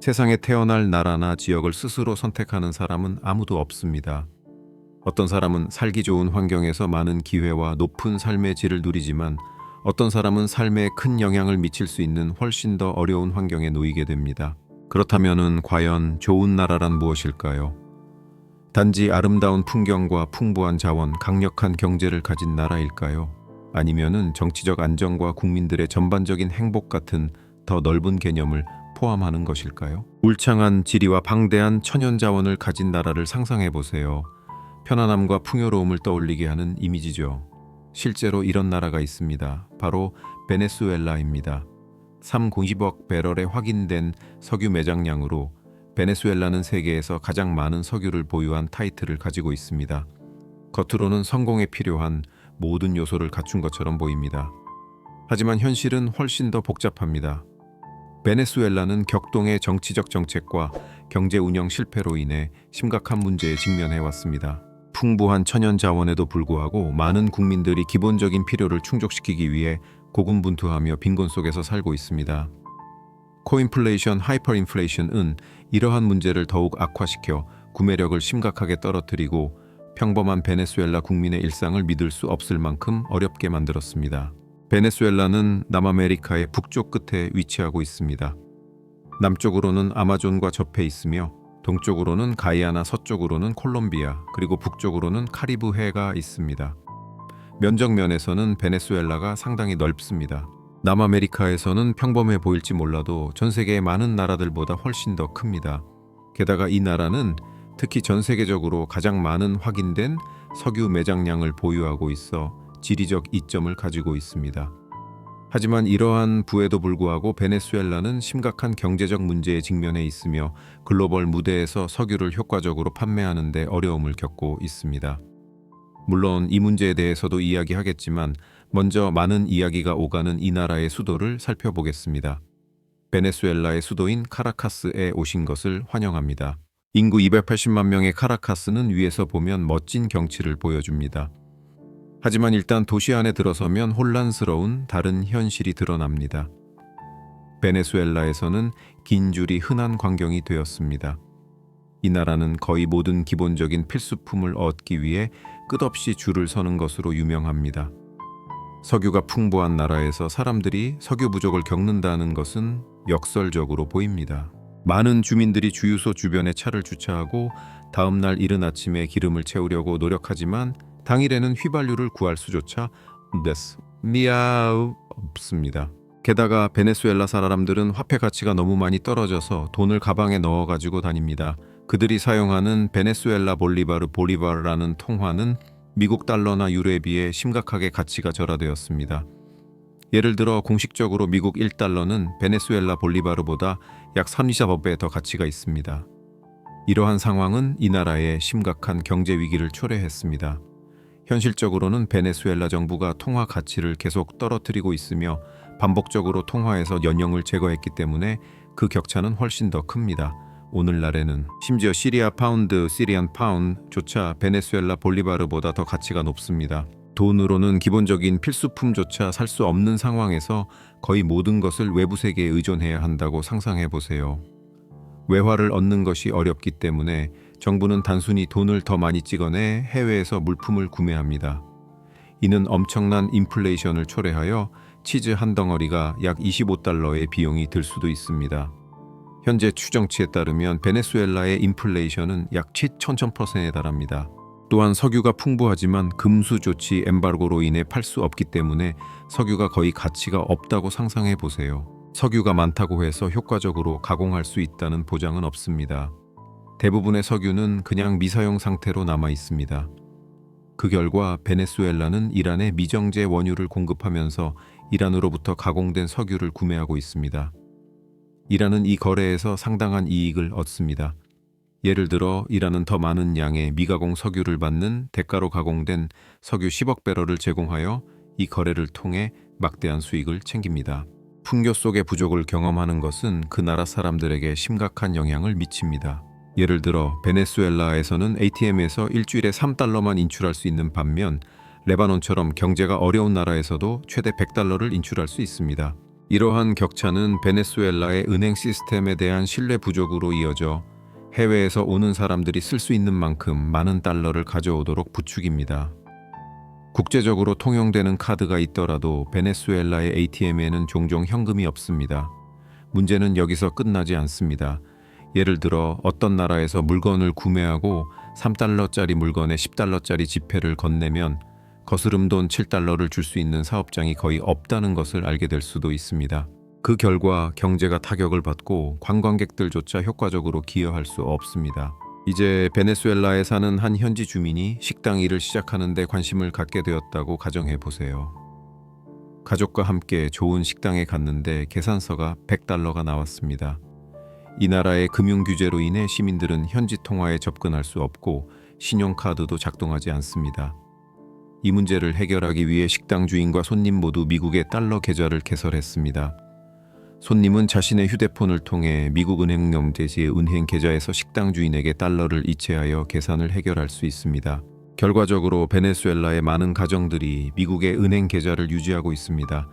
세상에 태어날 나라나 지역을 스스로 선택하는 사람은 아무도 없습니다. 어떤 사람은 살기 좋은 환경에서 많은 기회와 높은 삶의 질을 누리지만 어떤 사람은 삶에 큰 영향을 미칠 수 있는 훨씬 더 어려운 환경에 놓이게 됩니다. 그렇다면은 과연 좋은 나라란 무엇일까요? 단지 아름다운 풍경과 풍부한 자원, 강력한 경제를 가진 나라일까요? 아니면은 정치적 안정과 국민들의 전반적인 행복 같은 더 넓은 개념을 포함하는 것일까요? 울창한 지리와 방대한 천연 자원을 가진 나라를 상상해 보세요. 편안함과 풍요로움을 떠올리게 하는 이미지죠. 실제로 이런 나라가 있습니다. 바로 베네수엘라입니다. 390억 배럴의 확인된 석유 매장량으로 베네수엘라는 세계에서 가장 많은 석유를 보유한 타이틀을 가지고 있습니다. 겉으로는 성공에 필요한 모든 요소를 갖춘 것처럼 보입니다. 하지만 현실은 훨씬 더 복잡합니다. 베네수엘라는 격동의 정치적 정책과 경제 운영 실패로 인해 심각한 문제에 직면해 왔습니다. 풍부한 천연 자원에도 불구하고 많은 국민들이 기본적인 필요를 충족시키기 위해 고군분투하며 빈곤 속에서 살고 있습니다. 코인플레이션, 하이퍼인플레이션은 이러한 문제를 더욱 악화시켜 구매력을 심각하게 떨어뜨리고 평범한 베네수엘라 국민의 일상을 믿을 수 없을 만큼 어렵게 만들었습니다. 베네수엘라는 남아메리카의 북쪽 끝에 위치하고 있습니다. 남쪽으로는 아마존과 접해 있으며 동쪽으로는 가이아나, 서쪽으로는 콜롬비아, 그리고 북쪽으로는 카리브 해가 있습니다. 면적 면에서는 베네수엘라가 상당히 넓습니다. 남아메리카에서는 평범해 보일지 몰라도 전 세계의 많은 나라들보다 훨씬 더 큽니다. 게다가 이 나라는 특히 전 세계적으로 가장 많은 확인된 석유 매장량을 보유하고 있어 지리적 이점을 가지고 있습니다. 하지만 이러한 부에도 불구하고 베네수엘라는 심각한 경제적 문제에 직면해 있으며 글로벌 무대에서 석유를 효과적으로 판매하는 데 어려움을 겪고 있습니다. 물론 이 문제에 대해서도 이야기하겠지만 먼저 많은 이야기가 오가는 이 나라의 수도를 살펴보겠습니다. 베네수엘라의 수도인 카라카스에 오신 것을 환영합니다. 인구 280만 명의 카라카스는 위에서 보면 멋진 경치를 보여줍니다. 하지만 일단 도시 안에 들어서면 혼란스러운 다른 현실이 드러납니다. 베네수엘라에서는 긴 줄이 흔한 광경이 되었습니다. 이 나라는 거의 모든 기본적인 필수품을 얻기 위해 끝없이 줄을 서는 것으로 유명합니다. 석유가 풍부한 나라에서 사람들이 석유 부족을 겪는다는 것은 역설적으로 보입니다. 많은 주민들이 주유소 주변에 차를 주차하고 다음 날 이른 아침에 기름을 채우려고 노력하지만 당일에는 휘발유를 구할 수조차 없습니다. 게다가 베네수엘라 사람들은 화폐 가치가 너무 많이 떨어져서 돈을 가방에 넣어 가지고 다닙니다. 그들이 사용하는 베네수엘라 볼리바르라는 통화는 미국 달러나 유로에 비해 심각하게 가치가 절하되었습니다. 예를 들어 공식적으로 미국 1달러는 베네수엘라 볼리바르보다 약 34배 더 가치가 있습니다. 이러한 상황은 이 나라에 심각한 경제 위기를 초래했습니다. 현실적으로는 베네수엘라 정부가 통화 가치를 계속 떨어뜨리고 있으며 반복적으로 통화에서 연령을 제거했기 때문에 그 격차는 훨씬 더 큽니다. 오늘날에는 심지어 시리안 파운드조차 베네수엘라 볼리바르보다 더 가치가 높습니다. 돈으로는 기본적인 필수품조차 살 수 없는 상황에서 거의 모든 것을 외부 세계에 의존해야 한다고 상상해 보세요. 외화를 얻는 것이 어렵기 때문에 정부는 단순히 돈을 더 많이 찍어내 해외에서 물품을 구매합니다. 이는 엄청난 인플레이션을 초래하여 치즈 한 덩어리가 약 25달러의 비용이 들 수도 있습니다. 현재 추정치에 따르면 베네수엘라의 인플레이션은 약 1000%에 달합니다. 또한 석유가 풍부하지만 금수 조치 엠바고로 인해 팔 수 없기 때문에 석유가 거의 가치가 없다고 상상해 보세요. 석유가 많다고 해서 효과적으로 가공할 수 있다는 보장은 없습니다. 대부분의 석유는 그냥 미사용 상태로 남아 있습니다. 그 결과 베네수엘라는 이란에 미정제 원유를 공급하면서 이란으로부터 가공된 석유를 구매하고 있습니다. 이란은 이 거래에서 상당한 이익을 얻습니다. 예를 들어 이란은 더 많은 양의 미가공 석유를 받는 대가로 가공된 석유 10억 배럴을 제공하여 이 거래를 통해 막대한 수익을 챙깁니다. 풍요 속의 부족을 경험하는 것은 그 나라 사람들에게 심각한 영향을 미칩니다. 예를 들어 베네수엘라에서는 ATM에서 일주일에 3달러만 인출할 수 있는 반면 레바논처럼 경제가 어려운 나라에서도 최대 100달러를 인출할 수 있습니다. 이러한 격차는 베네수엘라의 은행 시스템에 대한 신뢰 부족으로 이어져 해외에서 오는 사람들이 쓸 수 있는 만큼 많은 달러를 가져오도록 부추깁니다. 국제적으로 통용되는 카드가 있더라도 베네수엘라의 ATM에는 종종 현금이 없습니다. 문제는 여기서 끝나지 않습니다. 예를 들어 어떤 나라에서 물건을 구매하고 3달러짜리 물건에 10달러짜리 지폐를 건네면 거스름돈 7달러를 줄 수 있는 사업장이 거의 없다는 것을 알게 될 수도 있습니다. 그 결과 경제가 타격을 받고 관광객들조차 효과적으로 기여할 수 없습니다. 이제 베네수엘라에 사는 한 현지 주민이 식당 일을 시작하는 데 관심을 갖게 되었다고 가정해 보세요. 가족과 함께 좋은 식당에 갔는데 계산서가 100달러가 나왔습니다. 이 나라의 금융 규제로 인해 시민들은 현지 통화에 접근할 수 없고 신용카드도 작동하지 않습니다. 이 문제를 해결하기 위해 식당 주인과 손님 모두 미국의 달러 계좌를 개설했습니다. 손님은 자신의 휴대폰을 통해 미국 은행 명제지의 은행 계좌에서 식당 주인에게 달러를 이체하여 계산을 해결할 수 있습니다. 결과적으로 베네수엘라의 많은 가정들이 미국의 은행 계좌를 유지하고 있습니다.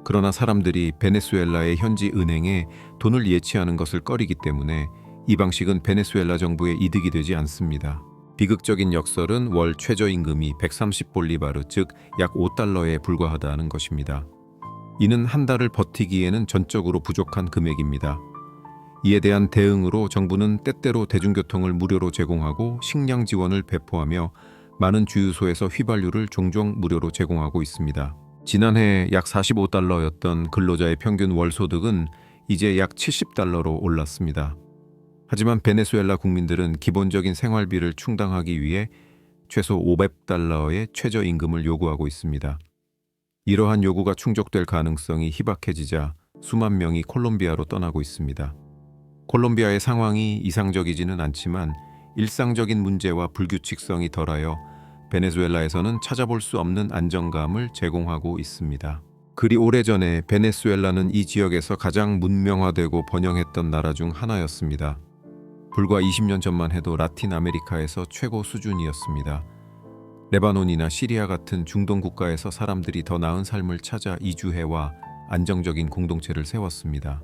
그러나 사람들이 베네수엘라의 현지 은행에 돈을 예치하는 것을 꺼리기 때문에 이 방식은 베네수엘라 정부의 이득이 되지 않습니다. 비극적인 역설은 월 최저임금이 130볼리바르, 즉 약 5달러에 불과하다는 것입니다. 이는 한 달을 버티기에는 전적으로 부족한 금액입니다. 이에 대한 대응으로 정부는 때때로 대중교통을 무료로 제공하고 식량 지원을 배포하며 많은 주유소에서 휘발유를 종종 무료로 제공하고 있습니다. 지난해 약 45달러였던 근로자의 평균 월 소득은 이제 약 70달러로 올랐습니다. 하지만 베네수엘라 국민들은 기본적인 생활비를 충당하기 위해 최소 500달러의 최저임금을 요구하고 있습니다. 이러한 요구가 충족될 가능성이 희박해지자 수만 명이 콜롬비아로 떠나고 있습니다. 콜롬비아의 상황이 이상적이지는 않지만 일상적인 문제와 불규칙성이 덜하여 베네수엘라에서는 찾아볼 수 없는 안정감을 제공하고 있습니다. 그리 오래전에 베네수엘라는 이 지역에서 가장 문명화되고 번영했던 나라 중 하나였습니다. 불과 20년 전만 해도 라틴 아메리카에서 최고 수준이었습니다. 레바논이나 시리아 같은 중동 국가에서 사람들이 더 나은 삶을 찾아 이주해와 안정적인 공동체를 세웠습니다.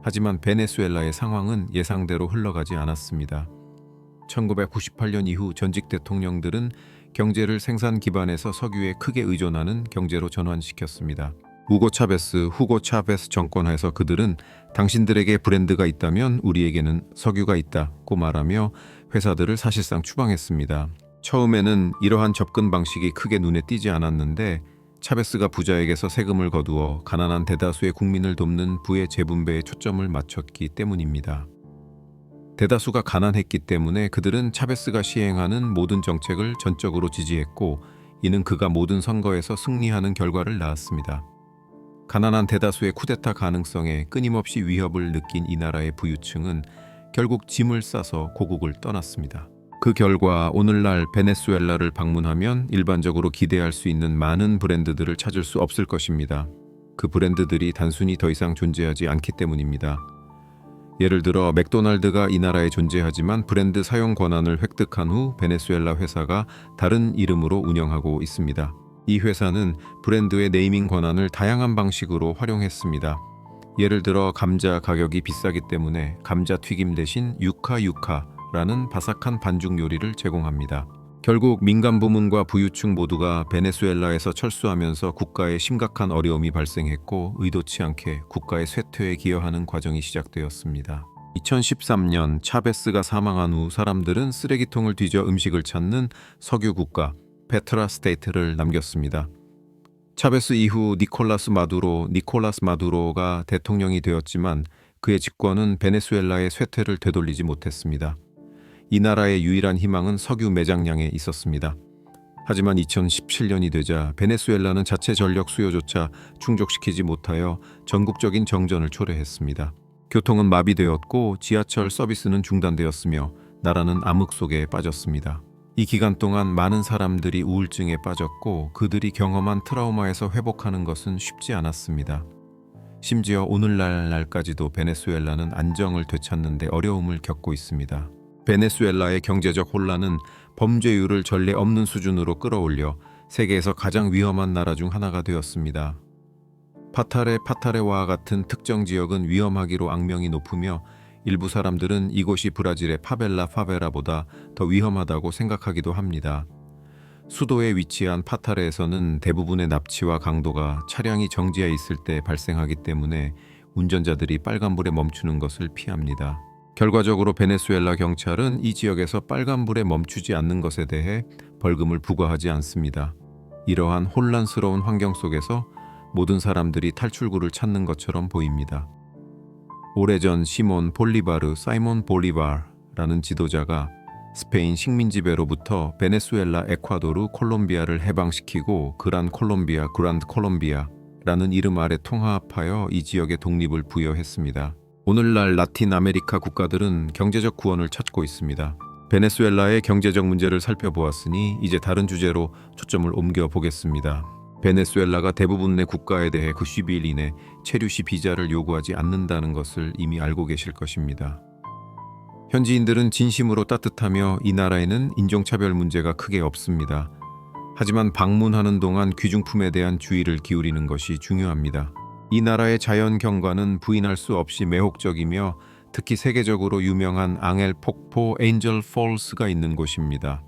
하지만 베네수엘라의 상황은 예상대로 흘러가지 않았습니다. 1998년 이후 전직 대통령들은 경제를 생산 기반에서 석유에 크게 의존하는 경제로 전환시켰습니다. 후고 차베스 정권 하에서 그들은 당신들에게 브랜드가 있다면 우리에게는 석유가 있다고 말하며 회사들을 사실상 추방했습니다. 처음에는 이러한 접근 방식이 크게 눈에 띄지 않았는데 차베스가 부자에게서 세금을 거두어 가난한 대다수의 국민을 돕는 부의 재분배에 초점을 맞췄기 때문입니다. 대다수가 가난했기 때문에 그들은 차베스가 시행하는 모든 정책을 전적으로 지지했고 이는 그가 모든 선거에서 승리하는 결과를 낳았습니다. 가난한 대다수의 쿠데타 가능성에 끊임없이 위협을 느낀 이 나라의 부유층은 결국 짐을 싸서 고국을 떠났습니다. 그 결과 오늘날 베네수엘라를 방문하면 일반적으로 기대할 수 있는 많은 브랜드들을 찾을 수 없을 것입니다. 그 브랜드들이 단순히 더 이상 존재하지 않기 때문입니다. 예를 들어 맥도날드가 이 나라에 존재하지만 브랜드 사용 권한을 획득한 후 베네수엘라 회사가 다른 이름으로 운영하고 있습니다. 이 회사는 브랜드의 네이밍 권한을 다양한 방식으로 활용했습니다. 예를 들어 감자 가격이 비싸기 때문에 감자 튀김 대신 유카라는 바삭한 반죽 요리를 제공합니다. 결국 민간 부문과 부유층 모두가 베네수엘라에서 철수하면서 국가에 심각한 어려움이 발생했고 의도치 않게 국가의 쇠퇴에 기여하는 과정이 시작되었습니다. 2013년 차베스가 사망한 후 사람들은 쓰레기통을 뒤져 음식을 찾는 석유 국가 페트라 스테이트를 남겼습니다. 차베스 이후 니콜라스 마두로가 대통령이 되었지만 그의 집권은 베네수엘라의 쇠퇴를 되돌리지 못했습니다. 이 나라의 유일한 희망은 석유 매장량에 있었습니다. 하지만 2017년이 되자 베네수엘라는 자체 전력 수요조차 충족시키지 못하여 전국적인 정전을 초래했습니다. 교통은 마비되었고 지하철 서비스는 중단되었으며 나라는 암흑 속에 빠졌습니다. 이 기간 동안 많은 사람들이 우울증에 빠졌고 그들이 경험한 트라우마에서 회복하는 것은 쉽지 않았습니다. 심지어 오늘날까지도 베네수엘라는 안정을 되찾는 데 어려움을 겪고 있습니다. 베네수엘라의 경제적 혼란은 범죄율을 전례 없는 수준으로 끌어올려 세계에서 가장 위험한 나라 중 하나가 되었습니다. 파타레와 같은 특정 지역은 위험하기로 악명이 높으며 일부 사람들은 이곳이 브라질의 파벨라보다 더 위험하다고 생각하기도 합니다. 수도에 위치한 파타레에서는 대부분의 납치와 강도가 차량이 정지해 있을 때 발생하기 때문에 운전자들이 빨간불에 멈추는 것을 피합니다. 결과적으로 베네수엘라 경찰은 이 지역에서 빨간불에 멈추지 않는 것에 대해 벌금을 부과하지 않습니다. 이러한 혼란스러운 환경 속에서 모든 사람들이 탈출구를 찾는 것처럼 보입니다. 오래전 사이몬 볼리바르라는 지도자가 스페인 식민 지배로부터 베네수엘라, 에콰도르, 콜롬비아를 해방시키고 그란드 콜롬비아라는 이름 아래 통합하여 이 지역에 독립을 부여했습니다. 오늘날 라틴 아메리카 국가들은 경제적 구원을 찾고 있습니다. 베네수엘라의 경제적 문제를 살펴보았으니 이제 다른 주제로 초점을 옮겨 보겠습니다. 베네수엘라가 대부분의 국가에 대해 90일 이내 체류시 비자를 요구하지 않는다는 것을 이미 알고 계실 것입니다. 현지인들은 진심으로 따뜻하며 이 나라에는 인종차별 문제가 크게 없습니다. 하지만 방문하는 동안 귀중품에 대한 주의를 기울이는 것이 중요합니다. 이 나라의 자연 경관은 부인할 수 없이 매혹적이며 특히 세계적으로 유명한 앙헬 폭포 엔젤 폴스가 있는 곳입니다.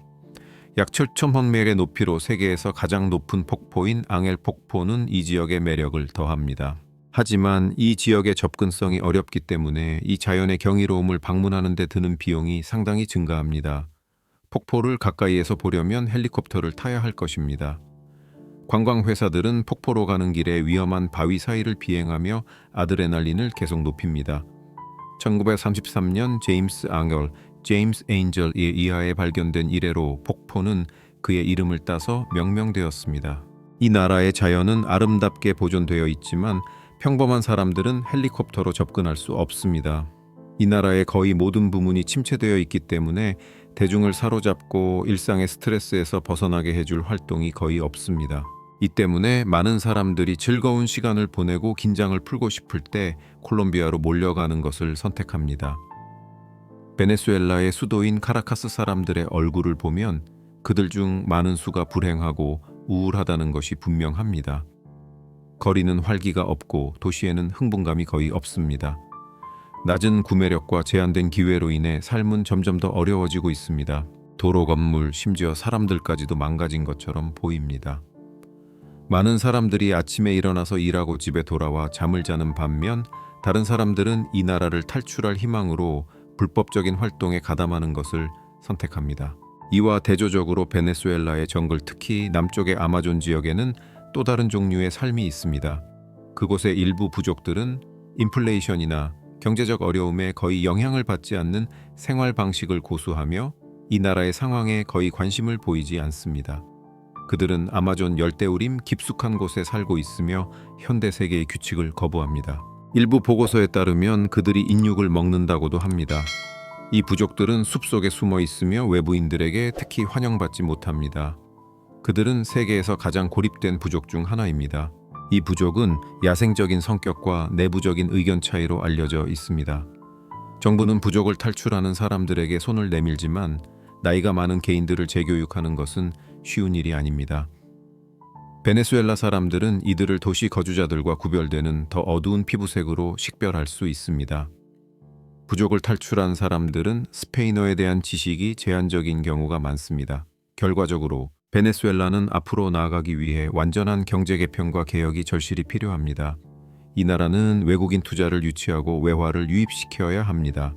약 7,000m 높이로 세계에서 가장 높은 폭포인 앙헬 폭포는 이 지역의 매력을 더합니다. 하지만 이 지역의 접근성이 어렵기 때문에 이 자연의 경이로움을 방문하는 데 드는 비용이 상당히 증가합니다. 폭포를 가까이에서 보려면 헬리콥터를 타야 할 것입니다. 관광회사들은 폭포로 가는 길에 위험한 바위 사이를 비행하며 아드레날린을 계속 높입니다. 1933년 제임스 엔젤 이하에 발견된 이래로 폭포는 그의 이름을 따서 명명되었습니다. 이 나라의 자연은 아름답게 보존되어 있지만 평범한 사람들은 헬리콥터로 접근할 수 없습니다. 이 나라의 거의 모든 부문이 침체되어 있기 때문에 대중을 사로잡고 일상의 스트레스에서 벗어나게 해줄 활동이 거의 없습니다. 이 때문에 많은 사람들이 즐거운 시간을 보내고 긴장을 풀고 싶을 때 콜롬비아로 몰려가는 것을 선택합니다. 베네수엘라의 수도인 카라카스 사람들의 얼굴을 보면 그들 중 많은 수가 불행하고 우울하다는 것이 분명합니다. 거리는 활기가 없고 도시에는 흥분감이 거의 없습니다. 낮은 구매력과 제한된 기회로 인해 삶은 점점 더 어려워지고 있습니다. 도로 건물, 심지어 사람들까지도 망가진 것처럼 보입니다. 많은 사람들이 아침에 일어나서 일하고 집에 돌아와 잠을 자는 반면 다른 사람들은 이 나라를 탈출할 희망으로 불법적인 활동에 가담하는 것을 선택합니다. 이와 대조적으로 베네수엘라의 정글, 특히 남쪽의 아마존 지역에는 또 다른 종류의 삶이 있습니다. 그곳의 일부 부족들은 인플레이션이나 경제적 어려움에 거의 영향을 받지 않는 생활 방식을 고수하며 이 나라의 상황에 거의 관심을 보이지 않습니다. 그들은 아마존 열대우림 깊숙한 곳에 살고 있으며 현대 세계의 규칙을 거부합니다. 일부 보고서에 따르면 그들이 인육을 먹는다고도 합니다. 이 부족들은 숲속에 숨어 있으며 외부인들에게 특히 환영받지 못합니다. 그들은 세계에서 가장 고립된 부족 중 하나입니다. 이 부족은 야생적인 성격과 내부적인 의견 차이로 알려져 있습니다. 정부는 부족을 탈출하는 사람들에게 손을 내밀지만 나이가 많은 개인들을 재교육하는 것은 쉬운 일이 아닙니다. 베네수엘라 사람들은 이들을 도시 거주자들과 구별되는 더 어두운 피부색으로 식별할 수 있습니다. 부족을 탈출한 사람들은 스페인어에 대한 지식이 제한적인 경우가 많습니다. 결과적으로 베네수엘라는 앞으로 나아가기 위해 완전한 경제 개편과 개혁이 절실히 필요합니다. 이 나라는 외국인 투자를 유치하고 외화를 유입시켜야 합니다.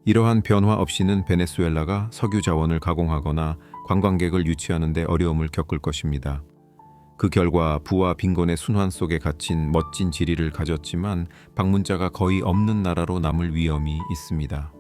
이러한 변화 없이는 베네수엘라가 석유 자원을 가공하거나 관광객을 유치하는 데 어려움을 겪을 것입니다. 그 결과 부와 빈곤의 순환 속에 갇힌 멋진 지리를 가졌지만 방문자가 거의 없는 나라로 남을 위험이 있습니다.